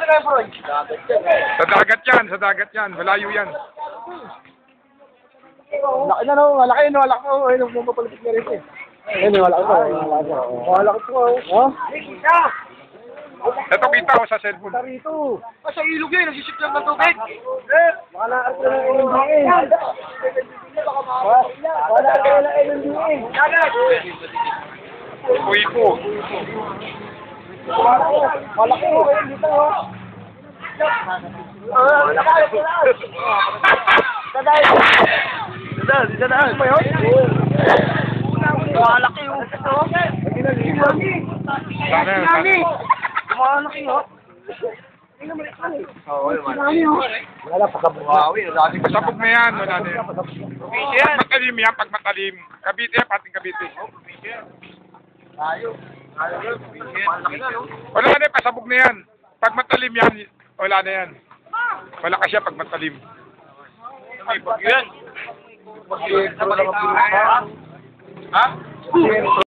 lang, bro. Sa dagat yan. Malayo yan. Laki na, no? Malaki, no? Malaki, no? Ayun, mapapalipit na rin eh. Ayun, malaki ko. Malaki ko. Oh? Ito kita ko sa cellphone. Rito. Sa ilog yun, nagsisip lang ng tubig. Baka na ka ng LNDA. Wala ka ng LNDA. Uy po. Malaki mo kayo dito. Dadaan mo yun? Malaki mo. Sana yan. Malaki mo. Wala pa sa buhawi. Pasabog na yan. Wala na yan. Pag matalim yan, pag matalim. Kabite yan, pating kabite. Wala na yan, pasabog na yan. Pag matalim yan, wala na yan. Malakas siya pag matalim. Yan. Ha?